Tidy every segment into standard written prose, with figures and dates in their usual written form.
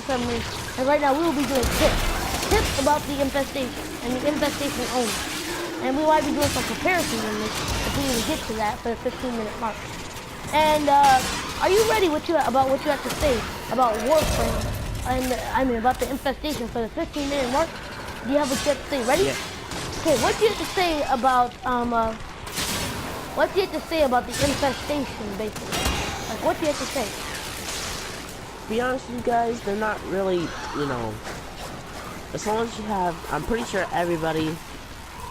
submarine, and right now we will be doing tips about the infestation and the infestation only. And we might be doing some comparisons in this if we even get to that for the 15-minute mark. And are you ready about what you have to say about Warframe? And I mean about the infestation for the 15-minute mark? Do you have what you have to say ready? Yeah. Okay, what do you have to say about what do you have to say about the infestation, basically? Like, what do you have to say? To be honest with you guys, they're not really, you know, as long as you have, I'm pretty sure everybody,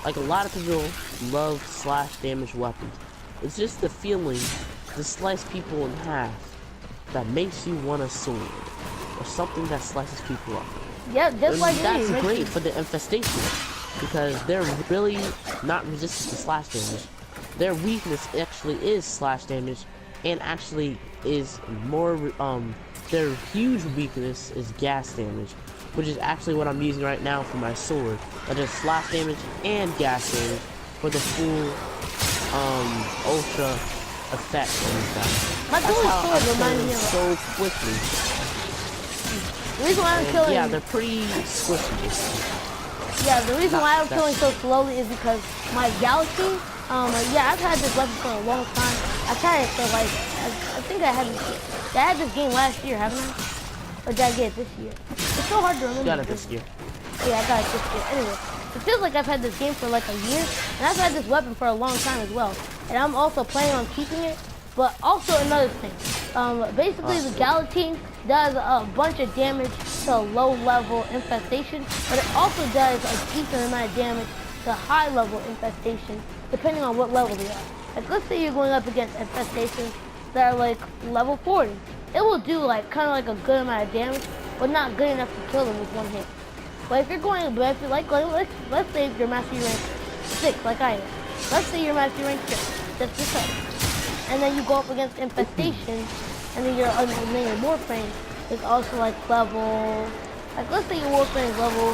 like a lot of people love slash damage weapons. It's just the feeling to slice people in half that makes you want a sword or something that slices people up. Yeah, just like that's great for the infestation because they're really not resistant to slash damage. Their weakness actually is slash damage, and actually is more. Their huge weakness is gas damage, which is actually what I'm using right now for my sword. That does slash damage and gas damage for the full ultra effect on stuff. My sword reminds me of so quickly. The reason why I'm killing. Yeah, they're pretty squishy. Yeah, the reason why I'm killing so slowly is because my galaxy. Yeah, I've had this weapon for a long time. I've had it for like, I think I had this game last year, haven't I? Or did I get it this year? It's so hard to remember. You got it this year. Yeah, I got it this year. Anyway, it feels like I've had this game for like a year, and I've had this weapon for a long time as well. And I'm also planning on keeping it. But also another thing, basically the Galatine does a bunch of damage to low-level infestation, but it also does a decent amount of damage to high-level infestation, depending on what level they are. Like, let's say you're going up against infestations that are like level 40. It will do like kind of like a good amount of damage, but not good enough to kill them with one hit. But if you're going, let's say if you're mastery rank 6, like I am. Let's say you're mastery rank 6. That's just it. And then you go up against infestation, and then your Warframe is also like level. Like, let's say your Warframe is level.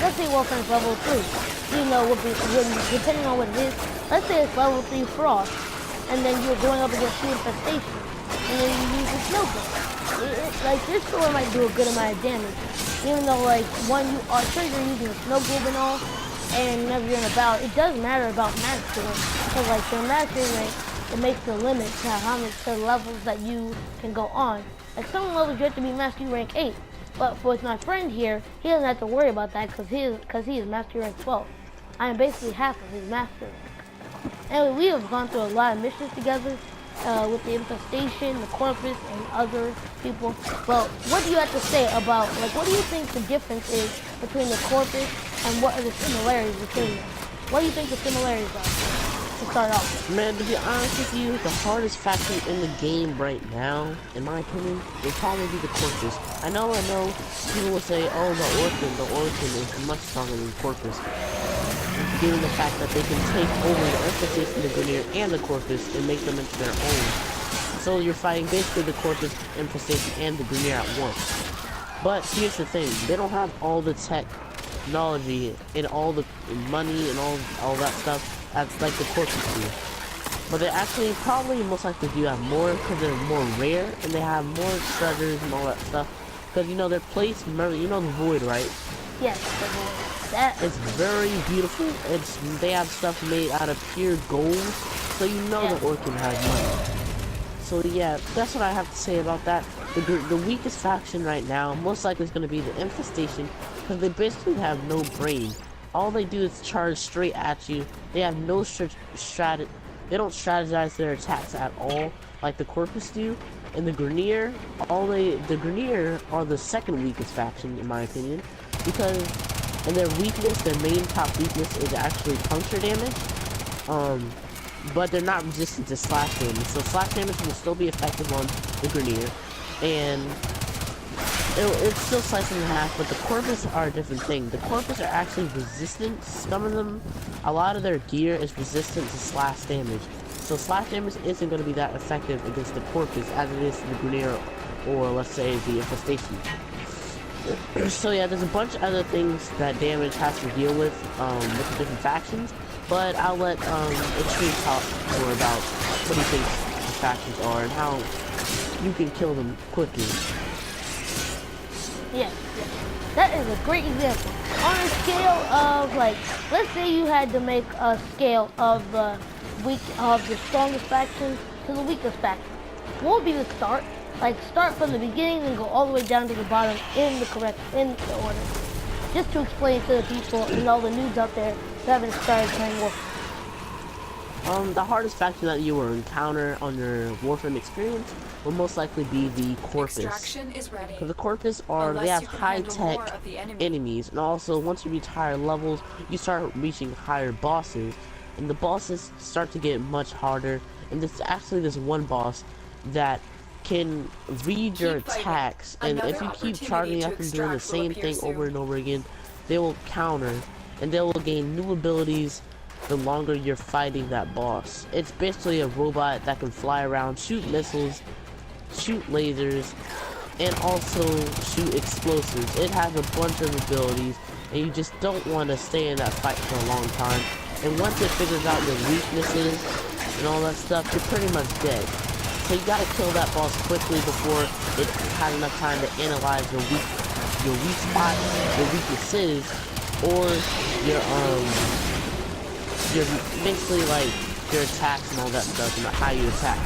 Let's say Warframe's level 3. You know, depending on what it is. Let's say it's level 3 Frost, and then you're going up against the infestation, and then you use the snow globe. Like, your sword might do a good amount of damage, even though like you are sure you're using a snow globe and all, and whenever you're in a battle, it does matter about mastery rank, because like your mastery rank, it makes the limit to how much the levels that you can go on. Like, some levels you have to be mastery rank 8. But with my friend here, he doesn't have to worry about that because he is mastery rank 12. I am basically half of his master rank. Anyway, we have gone through a lot of missions together with the infestation, the corpus, and other people. Well, what do you have to say about, like, what do you think the difference is between the corpus and what are the similarities between them? What do you think the similarities are? To start off. Man, to be honest with you, the hardest faction in the game right now, in my opinion, would probably be the Corpus. I know, people will say, oh, the Orphan is much stronger than Corpus, given the fact that they can take over the infestation, the Grenier, and the Corpus and make them into their own. So you're fighting basically the Corpus, infestation, and the Grenier at once. But here's the thing, they don't have all the technology and all the money and all that stuff as like the Corpus do. But they actually probably most likely do have more because they're more rare and they have more treasures and all that stuff. Because, you know, their place, remember, you know the Void, right? Yes, the Void. That it's very beautiful. They have stuff made out of pure gold, so you know the Orphan has money. So yeah, that's what I have to say about that. The weakest faction right now most likely is going to be the Infestation, because they basically have no brain. All they do is charge straight at you. They have no strategy. They don't strategize their attacks at all, like the Corpus do. And the Grenier, the Grenier are the second weakest faction in my opinion, because their weakness, their main top weakness is actually puncture damage. But they're not resistant to slash damage, so slash damage will still be effective on the Grenier, and it's still slicing in half. But the Corpus are a different thing. The Corpus are actually resistant. Some of them, a lot of their gear is resistant to slash damage, so slash damage isn't going to be that effective against the Corpus as it is to the Grenier, or let's say the Infestation. So yeah, there's a bunch of other things that damage has to deal with the different factions. But I'll let Xxtreme talk more about what he thinks the factions are and how you can kill them quickly. Yes, yes. That is a great example. On a scale of like, let's say you had to make a scale of the strongest faction to the weakest faction. What would be the start? Like start from the beginning and go all the way down to the bottom in the order. Just to explain to the people and all the noobs out there who haven't started playing Warframe. The hardest faction that you will encounter on your Warframe experience will most likely be the Corpus. Extraction is ready. Because the Corpus they have high-tech enemies, and also once you reach higher levels, you start reaching higher bosses, and the bosses start to get much harder. And there's actually this one boss that can read your attacks, and if you keep charging up and doing the same thing over and over again, they will counter, and they will gain new abilities the longer you're fighting that boss. It's basically a robot that can fly around, shoot missiles, shoot lasers, and also shoot explosives. It has a bunch of abilities, and you just don't want to stay in that fight for a long time. And once it figures out your weaknesses and all that stuff, you're pretty much dead. So you gotta kill that boss quickly before it has enough time to analyze your weak spots, your weaknesses, or your basically like your attacks and all that stuff and how you attack.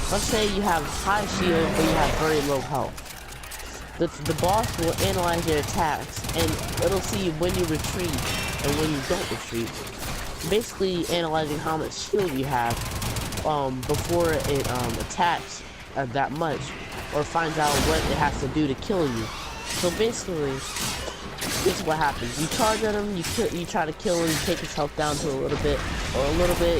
Let's say you have high shield but you have very low health. The boss will analyze your attacks and it'll see when you retreat and when you don't retreat. Basically analyzing how much shield you have before it attacks that much, or finds out what it has to do to kill you. So basically, this is what happens. You charge at him, you try to kill him, you take his health down to a little bit,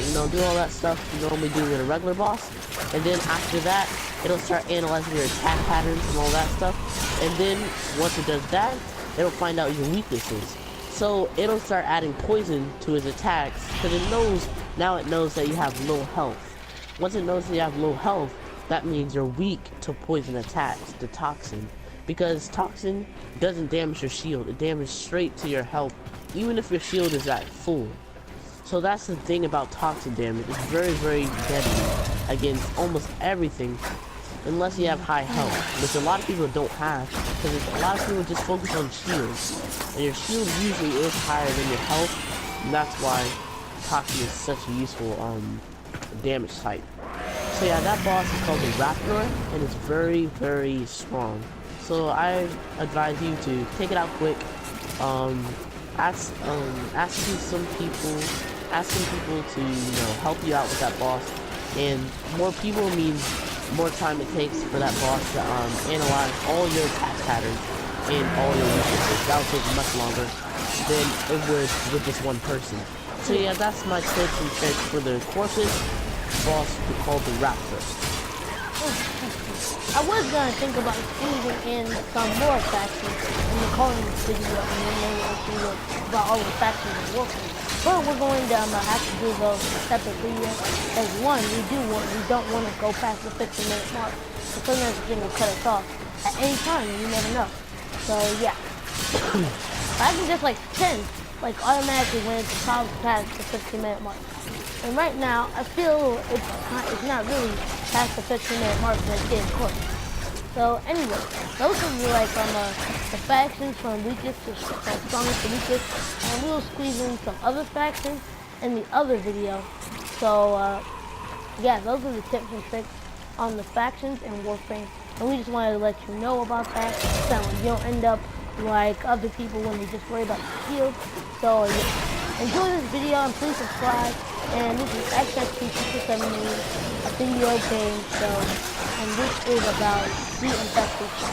you know, do all that stuff you normally do with a regular boss. And then after that, it'll start analyzing your attack patterns and all that stuff. And then, once it does that, it'll find out your weaknesses. So, it'll start adding poison to his attacks, because it knows that you have low health. Once it knows that you have low health, that means you're weak to poison attacks, to toxin. Because toxin doesn't damage your shield, it damages straight to your health, even if your shield is at full. So that's the thing about toxin damage, it's very, very deadly against almost everything, unless you have high health, which a lot of people don't have, because a lot of people just focus on shields, and your shield usually is higher than your health, and that's why toxin is such a useful damage type. So yeah, that boss is called the Raptor, and it's very, very strong. So I advise you to take it out quick. Ask some people to, you know, help you out with that boss. And more people means more time it takes for that boss to analyze all your attack patterns and all your weaknesses. That will take much longer than it would with just one person. So yeah, that's my tips and tricks for the Corpus boss called the Raptor. I was gonna think about squeezing in some more factions in the calling video and then maybe we'll see about all the factions in Warframe. But we're going to have to do those separate videos. As one, we don't want to go past the 15-minute mark. So sometimes the thing will cut us off at any time, you never know. So yeah. I can just like 10, like automatically when it's past the 15-minute mark. And right now, I feel it's not really past the 15-minute mark that it is close. So anyway, those are like the factions from weakest to strongest to weakest, and we'll squeeze in some other factions in the other video. So yeah, those are the tips and tricks on the factions in Warframe, and we just wanted to let you know about that, so you don't end up like other people when they just worry about the shield. So yeah, enjoy this video and please subscribe. And this is Xxtreme a video game show, and this is about the infestation.